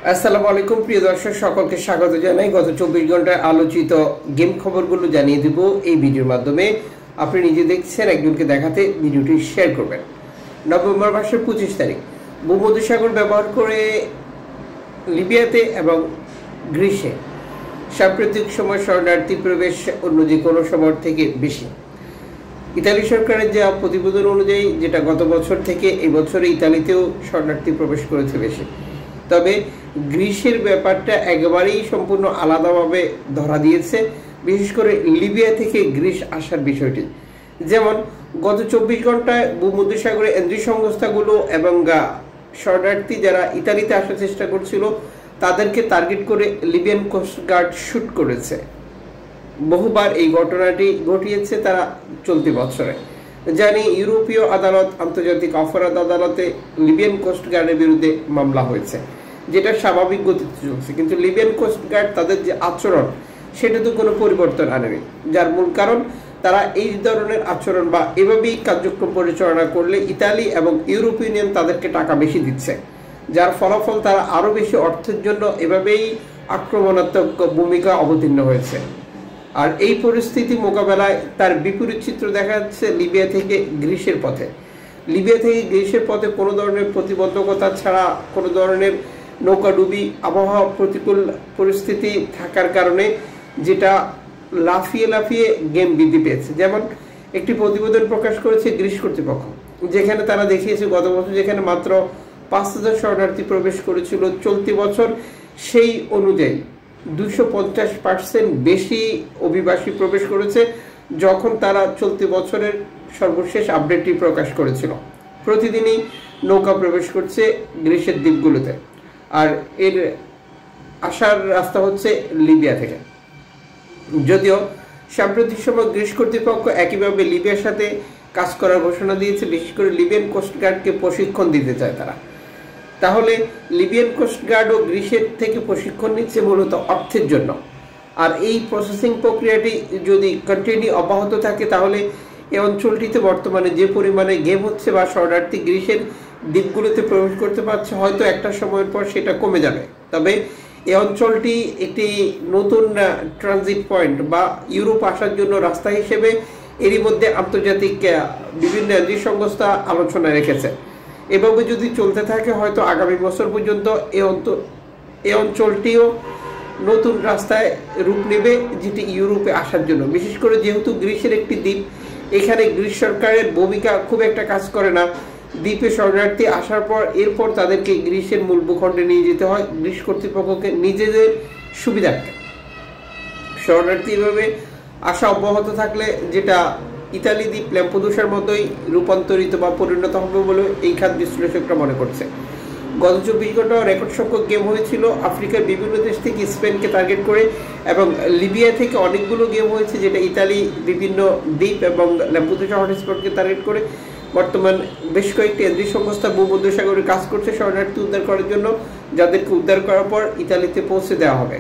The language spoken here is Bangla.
আসসালামু আলাইকুম প্রিয় দর্শক, সকলকে স্বাগত জানাই। গত 24 ঘন্টায় আলোচিত গেম খবরগুলো জানিয়ে দেব এই ভিডিওর মাধ্যমে। আপনি নিজে দেখছেন, একজনকে দেখাতে ভিডিওটি শেয়ার করবেন। নভেম্বর মাসের 25 তারিখ ভূমধ্যসাগর ব্যবহার করে লিবিয়াতে এবং গ্রিসে সাম্প্রতিক সময় শরণার্থী প্রবেশ অন্য যে কোনো সময় থেকে বেশি। ইতালি সরকারের যে প্রতিবেদন অনুযায়ী, যেটা গত বছর থেকে এই বছরে ইতালিতেও শরণার্থী প্রবেশ করেছে বেশি। তবে গ্রিসের ব্যাপারটা একেবারেই সম্পূর্ণ আলাদাভাবে ধরা দিয়েছে, বিশেষ করে লিবিয়া থেকে গ্রিস আসার বিষয়টি। যেমন গত 24 ঘন্টায় ভূমধ্যসাগরে এনজি সংস্থাগুলো এবং শরণার্থী যারা ইতালিতে আসার চেষ্টা করছিল তাদেরকে টার্গেট করে লিবিয়ান কোস্টগার্ড শুট করেছে। বহুবার এই ঘটনাটি ঘটিয়েছে তারা চলতি বছরে। জানি ইউরোপীয় আদালত, আন্তর্জাতিক অপরাধ আদালতে লিবিয়ান কোস্টগার্ডের বিরুদ্ধে মামলা হয়েছে, যেটা স্বাভাবিক গতিতে চলছে। কিন্তু লিবিয়ান কোস্টগার্ড তাদের যে আচরণ, সেটা তো কোনো পরিবর্তন আনেনি, যার মূল কারণ তারা এই ধরনের আচরণ বা এভাবেই কার্যক্রম পরিচালনা করলে ইতালি এবং ইউরোপ ইউনিয়ন তাদেরকে টাকা বেশি দিচ্ছে, যার ফলাফল তারা আরও বেশি অর্থের জন্য এভাবেই আক্রমণাত্মক ভূমিকা অবতীর্ণ হয়েছে। আর এই পরিস্থিতি মোকাবেলায় তার বিপরীত চিত্র দেখা যাচ্ছে লিবিয়া থেকে গ্রিসের পথে। লিবিয়া থেকে গ্রিসের পথে কোনো ধরনের প্রতিবন্ধকতা ছাড়া, কোনো ধরনের নৌকাডুবি, আবহাওয়া প্রতিকূল পরিস্থিতি থাকার কারণে যেটা লাফিয়ে লাফিয়ে গেম বৃদ্ধি পেয়েছে। যেমন একটি প্রতিবেদন প্রকাশ করেছে গ্রিস কর্তৃপক্ষ, যেখানে তারা দেখিয়েছে গত বছর যেখানে মাত্র 5,000 শরণার্থী প্রবেশ করেছিল, চলতি বছর সেই অনুযায়ী 250% বেশি অভিবাসী প্রবেশ করেছে, যখন তারা চলতি বছরের সর্বশেষ আপডেটটি প্রকাশ করেছিল। প্রতিদিনই নৌকা প্রবেশ করছে গ্রিসের দ্বীপগুলোতে, আর এর আসার রাস্তা হচ্ছে লিবিয়া থেকে। যদিও সাম্প্রতিক সময় গ্রিস কর্তৃপক্ষ একইভাবে লিবিয়ার সাথে কাজ করার ঘোষণা দিয়েছে, বিশেষ করে লিবিয়ান কোস্টগার্ডকে প্রশিক্ষণ দিতে চায় তারা। তাহলে লিবিয়ান কোস্টগার্ড ও গ্রিসের থেকে প্রশিক্ষণ নিচ্ছে মূলত অর্থের জন্য। আর এই প্রসেসিং প্রক্রিয়াটি যদি কন্টিনিউ অব্যাহত থাকে, তাহলে এই অঞ্চলটিতে বর্তমানে যে পরিমাণে গেম হচ্ছে বা শরণার্থী গ্রিসের দ্বীপগুলোতে প্রবেশ করতে পারছে, হয়তো একটা সময়ের পর সেটা কমে যাবে। তবে এই অঞ্চলটি একটি নতুন ট্রানজিট পয়েন্ট বা ইউরোপ আসার জন্য রাস্তা হিসেবে এরই মধ্যে আন্তর্জাতিক বিভিন্ন এনজি সংস্থা আলোচনা রেখেছে। এভাবে যদি চলতে থাকে, হয়তো আগামী বছর পর্যন্ত এই অঞ্চলটিও নতুন রাস্তায় রূপ নেবে, যেটি ইউরোপে আসার জন্য। বিশেষ করে যেহেতু গ্রিসের একটি দ্বীপ, এখানে গ্রিস সরকারের ভূমিকা খুব একটা কাজ করে না। দ্বীপে শরণার্থী আসার পর এরপর তাদেরকে গ্রিসের মূল ভূখণ্ডে নিয়ে যেতে হয় গ্রিস কর্তৃপক্ষকে নিজেদের সুবিধার্থে। শরণার্থী এভাবে আসা অব্যাহত থাকলে যেটা ইতালি দ্বীপ ল্যাম্পেদুসার মতোই রূপান্তরিত বা পরিণত হবে বলে এই খাত বিশ্লেষকরা মনে করছে। গত 24 ঘন্টা রেকর্ড সংখ্যক গেম হয়েছিল আফ্রিকার বিভিন্ন দেশ থেকে স্পেনকে টার্গেট করে, এবং লিবিয়া থেকে অনেকগুলো গেম হয়েছে, যেটা ইতালি বিভিন্ন দ্বীপ এবং ল্যাম্পেদুসা হটস্পটকে টার্গেট করে। বর্তমান বেশ কয়েকটি এনজি সংস্থা ভূমধ্যসাগরে কাজ করছে শরণার্থী উদ্ধার করার জন্য, যাদেরকে উদ্ধার করার পর ইতালিতে পৌঁছে দেওয়া হবে।